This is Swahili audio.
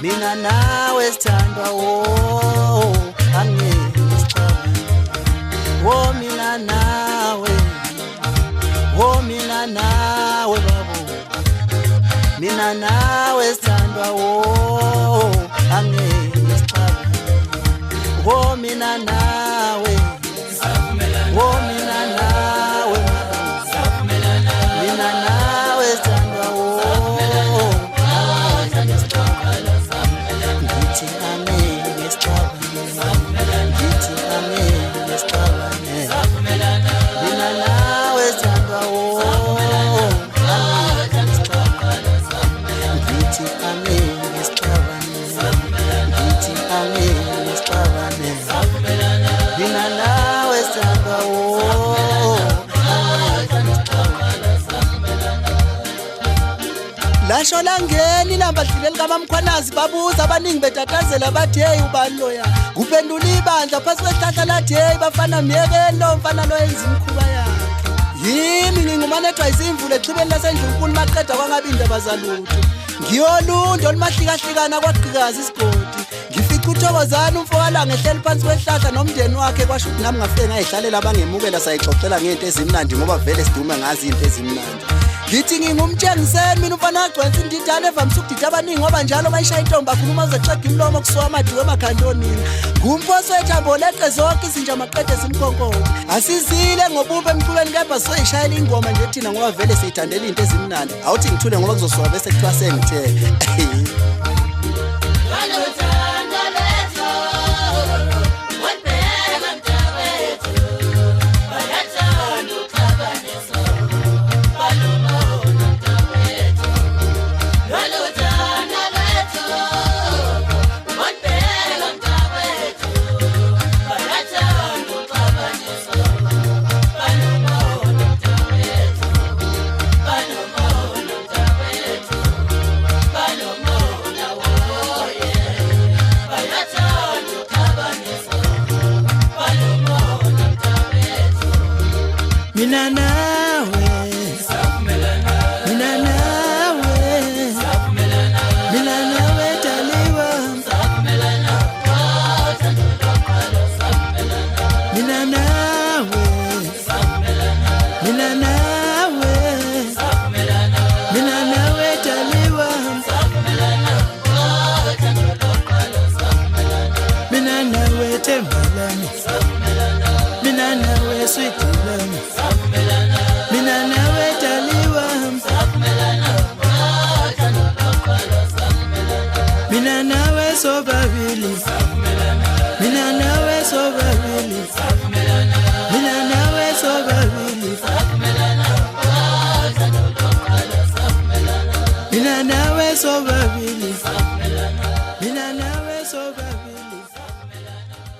Mina nawe sithandwa angeke ngisixabane mina nawe babo mina nawe sithandwa angeke ngisixabane mina nawe mina nawe mina nawe sithandwa Lasho langeni lambadluleli kabamkhwanazi babuza abaningi betatazela bathi hey ubani loya kuphendula ibandla phasi kwesihlahla lathi hey bafana myekeni lo mfana lo yenza imkhuba yakhe yimi ngingumanethwa izimvule echibeni lasendlunkulu maqeda kwangabinde bazalutho ngiyolundo olumahlikahlikana kwaqhikaza isigodi ngifica uthokozana umfokalanga ehleli phansi kwehlahla nomndeni wakhe kwasho ukuthi nami ngafike ngayihlalela abangemukela sayixoxela ngento ezimnandi ngoba vele sidume ngazi into ezimnandi ngithi ngingumtshengiseni mina umfana wagcwensa indidane evamisa ukudida abaningi ngoba njalo mayishaya intombi akhuluma uzoxega imlomo kusuka amadiwe emakhandonini ngumphosi wethambo leqe zonke izinja amaqede simkhonkobe asizile ngobube emqubeni kepha soyishayela ingoma nje thina ngoba vele siyithandela into ezimnandi awuthi ngithule ngoba kuzosuka bese kuthiwa sengithe mina nawe mina nawe mina nawe taliwa mina nawe mina nawe mina nawe taliwa mina nawe tembalani mina nawe sweetilani mina nawe taliwa mina nawe sobabili mina nawe sobabili mina nawe sobabili mina nawe sobabili mina nawe sobabili